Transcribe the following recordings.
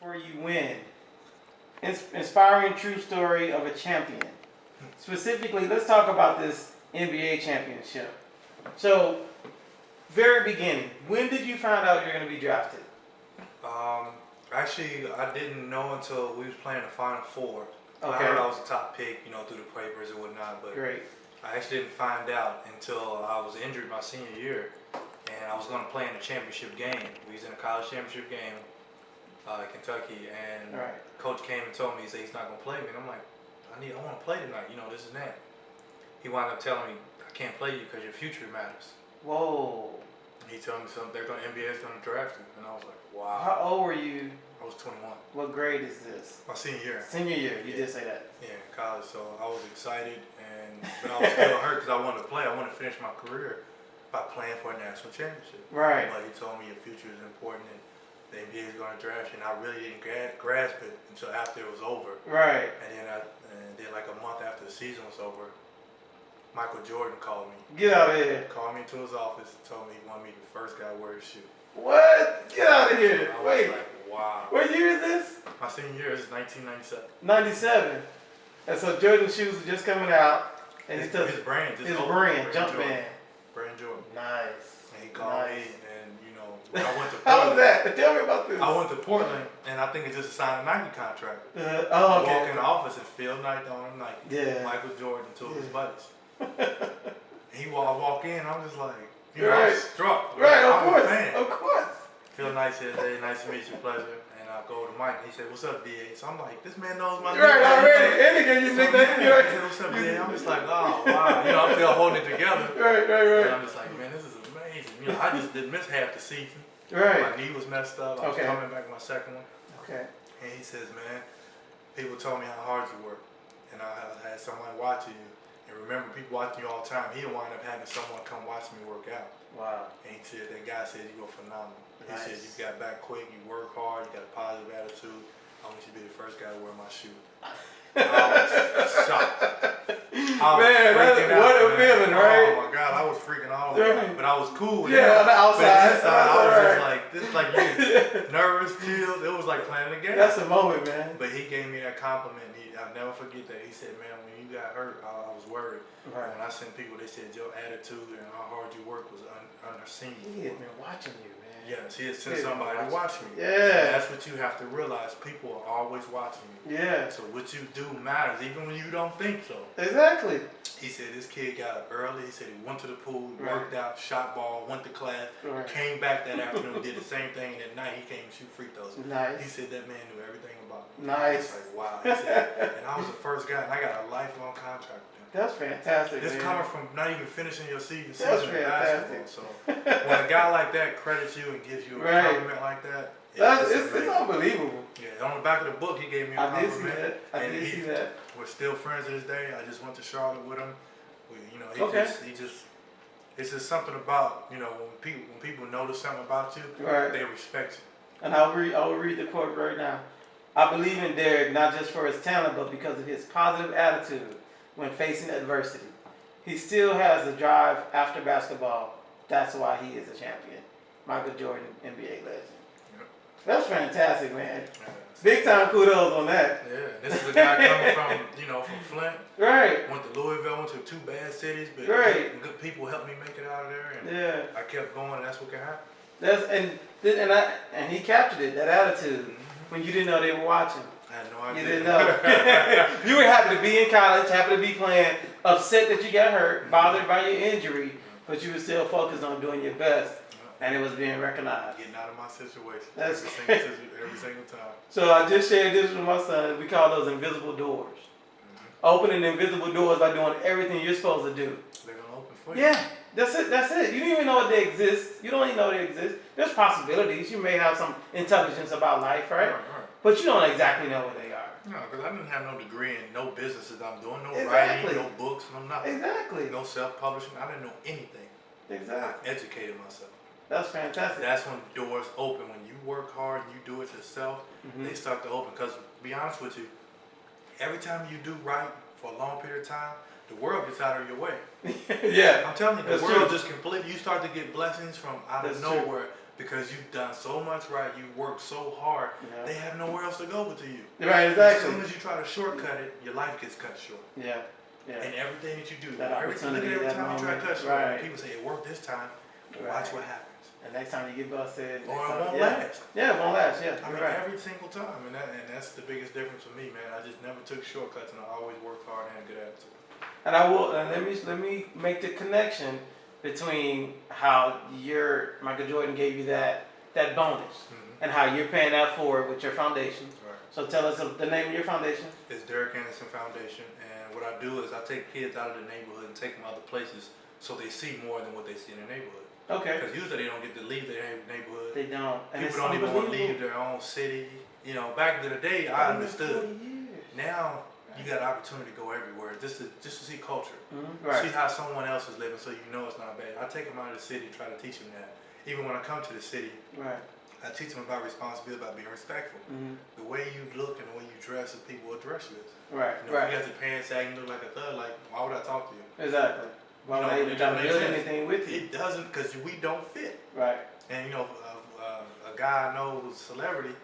before you win. Inspiring true story of a champion. Specifically, let's talk about this NBA championship. So, very beginning, when did you find out you're going to be drafted? Actually, I didn't know until we was playing the Final Four. Okay. I heard I was a top pick, through the papers and whatnot, but Great. I actually didn't find out until I was injured my senior year, and I was going to play in a championship game. We was in a college championship game, Kentucky, and Right. Coach came and told me, he said he's not going to play me, and I'm like, I want to play tonight, this and that. He wound up telling me, I can't play you because your future matters. Whoa. He told me NBA is going to draft you, and I was like, wow. How old were you? I was 21. What grade is this? My senior year. Senior year, you did say that. Yeah, college. So I was excited, but I was still hurt because I wanted to play. I wanted to finish my career by playing for a national championship. Right. But he told me your future is important and the NBA is going to draft you, and I really didn't grasp it until after it was over. Right. And then like a month after the season was over, Michael Jordan called me. Get out of here. Called me into his office and told me he wanted me the first guy to wear his shoe. What? Get out of here. I was Wait. like, wow. What year is this? My senior year is 1997. 97. And so Jordan's shoes are just coming out. And His his brand. His brand, Jump Jordan. Band. Brand Jordan. Nice. And he called me, and when I went to Portland. How was that? Tell me about this. I went to Portland, and I think it just signed a Nike contract. Okay. I walk in the office and Phil Knight on him, like Michael Jordan, two of his buddies. I walk in, I'm just like, I'm struck. Right, I'm of course. a fan. Of course. Phil Knight says, hey, nice to meet you, pleasure. And I go to Mike, and he said, what's up, DA? So I'm like, this man knows my name. Right, already. Anything you think that he said, what's up, DA? I'm just like, oh, wow. I'm still holding it together. Right. And I'm just like, man, this is amazing. I just didn't miss half the season. Right. My knee was messed up. I was coming back my second one. Okay. And he says, man, people told me how hard you work. And I had someone watching you. And remember, people watching you all the time. He wound up having someone come watch me work out. Wow. And he said, that guy said, you were phenomenal. Nice. He said, you got back quick, you work hard, you got a positive attitude. I want you to be the first guy to wear my shoe. I was shocked. Man, what a feeling, right? Oh my God, I was freaking out. But I was cool with on the outside. But inside, I was just like, this is like you. Nervous, chills. It was like playing a game. That's a moment, man. But he gave me that compliment. I'll never forget that. He said, man, when you got hurt, I was worried. Right. When I sent people, they said your attitude and how hard you work was unseen. He had been watching you, man. Yes, he had sent somebody to watch me. Yeah. And that's what you have to realize. People are always watching you. Yeah. So what you do matters, even when you don't think so. Exactly. He said this kid got up early. He said he went to the pool, worked out, shot ball, went to class, came back that afternoon, did the same thing, and at night he came and shoot free throws. Nice. He said that man knew everything about me. Nice. I was like, wow. He said, and I was the first guy, and I got a lifelong contract with him. That's fantastic, This man. coming from not even finishing your season That's in fantastic. basketball. So when a guy like that credits you and gives you a compliment like that, it's unbelievable. Yeah, on the back of the book, he gave me a I compliment. did see that. I did see that. We're still friends to this day. I just went to Charlotte with him. It's just something about, when people notice something about you, they respect you. And I will read the quote right now. I believe in Derek not just for his talent, but because of his positive attitude when facing adversity. He still has the drive after basketball. That's why he is a champion. Michael Jordan, NBA legend. Yep. That's fantastic, man. Big time kudos on that. Yeah, this is a guy coming from Flint. Right. Went to Louisville, went to two bad cities, but good people helped me make it out of there, and I kept going, and that's what can happen. And he captured it, that attitude, when you didn't know they were watching. I had no idea. You didn't know. You were happy to be in college, happy to be playing, upset that you got hurt, bothered by your injury, but you were still focused on doing your best. And it was being recognized. Getting out of my situation. That's every single time. So I just shared this with my son. We call those invisible doors. Opening invisible doors by doing everything you're supposed to do. They're going to open for you. Yeah, that's it. That's it. You don't even know they exist. You don't even know they exist. There's possibilities. You may have some intelligence about life, right? But you don't exactly know what they are. No, because I didn't have no degree in no businesses I'm doing, no writing, no books, no nothing. Exactly. No self-publishing. I didn't know anything. Exactly. I educated myself. That's fantastic. That's when doors open. When you work hard and you do it yourself, they start to open. Because, to be honest with you, every time you do right for a long period of time, the world gets out of your way. Yeah. I'm telling you, the world just completely, you start to get blessings from out of nowhere because you've done so much right, you worked so hard, Yeah. they have nowhere else to go but to you. Right, exactly. As soon as you try to shortcut it, your life gets cut short. Yeah. Yeah. And everything that you do, That every time opportunity, you that try to moment. cut short, Right. people say it worked this time, but Right. watch what happens. And next time you get busted, Or it won't yeah. last. Yeah, it won't last. Yeah, I you're mean, right. every single time, and that's the biggest difference for me, man. I just never took shortcuts, and I always worked hard and had a good attitude. And I will. And let me make the connection between how Michael Jordan gave you that bonus, and how you're paying that forward with your foundation. Right. So tell us the name of your foundation. It's Derek Anderson Foundation, and what I do is I take kids out of the neighborhood and take them other places so they see more than what they see in the neighborhood. Okay. Because usually they don't get to leave their neighborhood. They don't. And People don't even want to leave their own city. You know, back in the day, I understood. Now you got an opportunity to go everywhere just to see culture, Right. see how someone else is living, so you know it's not bad. I take them out of the city, try to teach them that. Even when I come to the city, Right. I teach them about responsibility, about being respectful. The way you look and the way you dress, and people will address you as. Right. You know, Right. if you got your pants sagging, you look like a thug. Like, why would I talk to you? Exactly. Why would I even try to build anything with you? It doesn't, because we don't fit. Right. And you know, a guy I know who's a celebrity,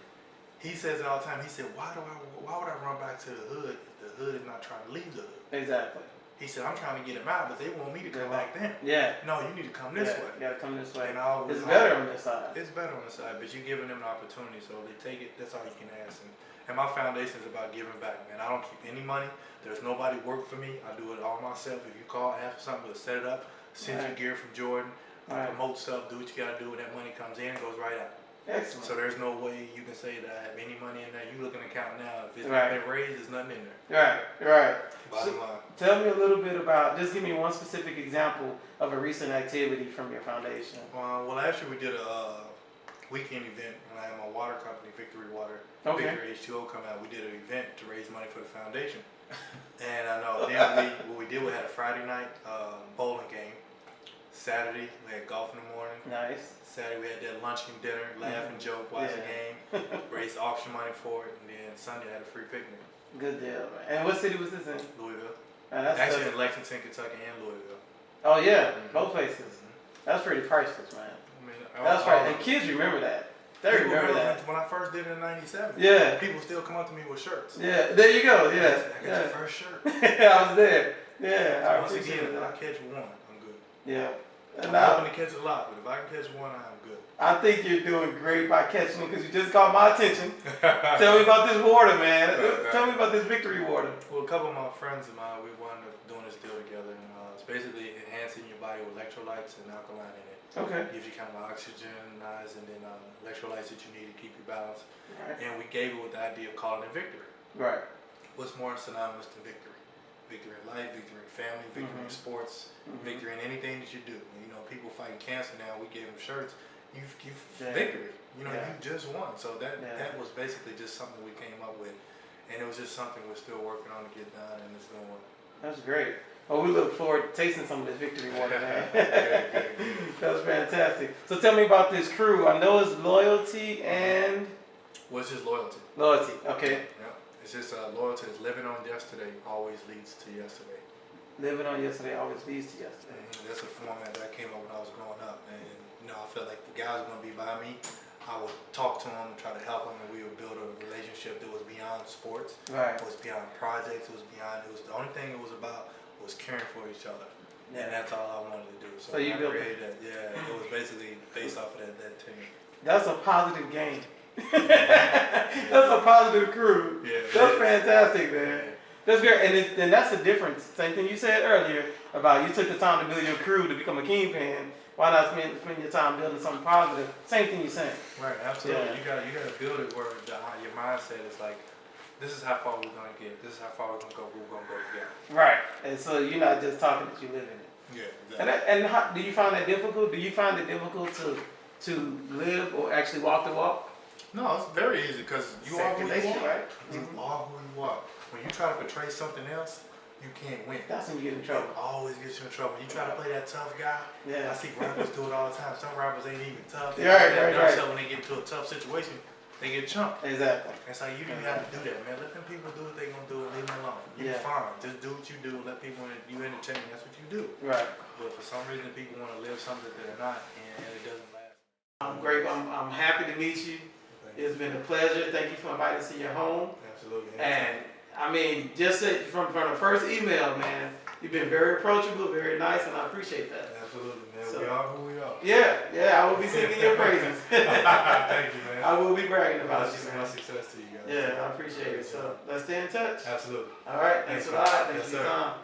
he says it all the time. He said, why would I run back to the hood if the hood is not trying to leave the hood? Exactly. He said, I'm trying to get him out, but they want me to come back then. Yeah. No, you need to come this way. You gotta come this way. And it's better on this side. It's better on the side, but you're giving them an opportunity, so they take it. That's all you can ask. And my foundation is about giving back, man. I don't keep any money. There's nobody work for me. I do it all myself. If you call, ask for something, we'll set it up. Send you gear from Jordan. I promote stuff. Do what you gotta do. When that money comes in, it goes right out. Excellent. So there's no way you can say that I have any money in there. You look in the account now. If it's not been raised, there's nothing in there. Right. Bottom line. Tell me a little bit about. Just give me one specific example of a recent activity from your foundation. Well, actually, we did a weekend event when I had my water company, Victory Water. Okay. Victory H2O come out. We did an event to raise money for the foundation. And I know. Then what we did, we had a Friday night bowling game. Saturday we had golf in the morning. Nice. Saturday we had that lunch and dinner, laugh and joke, watch the game, raised auction money for it, and then Sunday I had a free picnic. Good deal, man. And what city was this in? Louisville. Actually, in Lexington, Kentucky, and Louisville. Oh yeah, both places. That's pretty priceless, man. I mean, that's right. And kids remember that. They remember that. When I first did it in '97. Yeah. People still come up to me with shirts. Yeah. There you go. Yeah. I got your first shirt. I was there. Yeah. So once again, if I catch one, I'm good. Yeah. I'm hoping to catch a lot, but if I can catch one, I'm good. I think you're doing great by catching them because you just caught my attention. Tell me about this water, man. Tell me about this Victory Water. Well, a couple of my friends of mine, we wound up doing this deal together, and it's basically enhancing your body with electrolytes and alkaline in it. Okay. Gives you kind of oxygenized and then electrolytes that you need to keep you balanced. Right. And we gave it with the idea of calling it victory. Right. What's more synonymous to victory? Victory in life, victory in family, victory in sports, victory in anything that you do. You know, people fighting cancer now. We gave them shirts. You victory. You know, you just won. So that was basically just something we came up with, and it was just something we're still working on to get done, and it's going. That's great. Well, we look forward to tasting some of this Victory Water, man. That's fantastic. So tell me about this crew. I know it's loyalty and. What's just loyalty? Loyalty. Okay. Yeah. It's just loyalty is living on yesterday always leads to yesterday. Living on yesterday always leads to yesterday. That's a format that came up when I was growing up, and you know, I felt like the guys were gonna be by me. I would talk to them and try to help them, and we would build a relationship that was beyond sports. Right. It was beyond projects. It was beyond. It was the only thing it was about was caring for each other, and that's all I wanted to do. So you built created that. Yeah, it was basically based off of that team. That's a positive game. That's a positive crew. Yeah, that's fantastic, man. Yeah. That's great, and that's the difference. Same thing you said earlier about you took the time to build your crew to become a kingpin. Why not spend your time building something positive? Same thing you're saying. Right, absolutely. Yeah. You gotta build it where your mindset is like, this is how far we're gonna get. This is how far we're gonna go. We're gonna go together. Right, and so you're not just talking that you live in it. Yeah, exactly. And how, do you find that difficult? Do you find it difficult to live or actually walk the walk? No, it's very easy because you are who you are. Right? You are who you are. When you try to portray something else, you can't win. That's when you get in trouble. It always gets you in trouble. You try to play that tough guy. Yeah. I see rappers do it all the time. Some rappers ain't even tough. Right. When they get into a tough situation, they get chunked. Exactly. It's like you don't have to do that, man. Let them people do what they gonna do and leave them alone. You're fine. Just do what you do. Let people you entertain. That's what you do. Right. But for some reason, people want to live something that they're not, and it doesn't. I'm great. I'm happy to meet you. It's been a pleasure. Thank you for inviting us to your home. Absolutely. And I mean, just from the first email, man, you've been very approachable, very nice, and I appreciate that. Absolutely, man. So, we are who we are. Yeah, I will be singing your praises. Thank you, man. I will be bragging about you, My man. success to you guys. Yeah, I appreciate it. So let's stay in touch. Absolutely. All right, thanks a lot. Thanks for your time.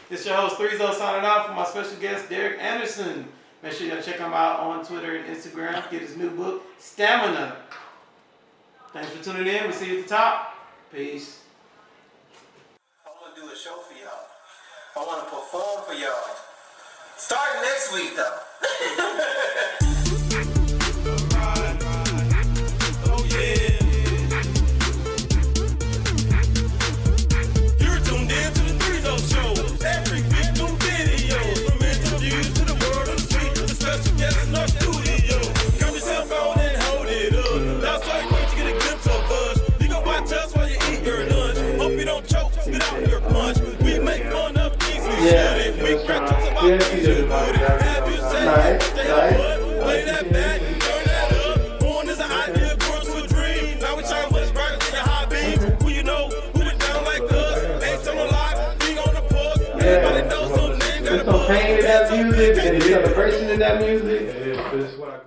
This is your host, 3 signing out for my special guest, Derek Anderson. Make sure you check him out on Twitter and Instagram. Get his new book, Stamina. Thanks for tuning in. We'll see you at the top. Peace. I want to do a show for y'all. I want to perform for y'all. Starting next week, though. Oh yeah. You're tuned in to the 3 show. Every week new videos. From interviews to the world of the street. The special guests in our studio. Grab your cell phone and hold it up. That's why you get a glimpse of us. You can watch us while you eat your lunch. Hope you don't choke, spit out your punch. We make fun of things we shouldn't. We crack jokes about things you wouldn't. Have you said stay on wood? Play that back, turn that up. Born is an idea, grown to a dream. Now we shine much brighter than your high beams. Who you know, who it down like us? Ain't on the live, being on the post. Everybody knows some name, got a There's some pain in that music, and there's celebration in that music. It is. This is what I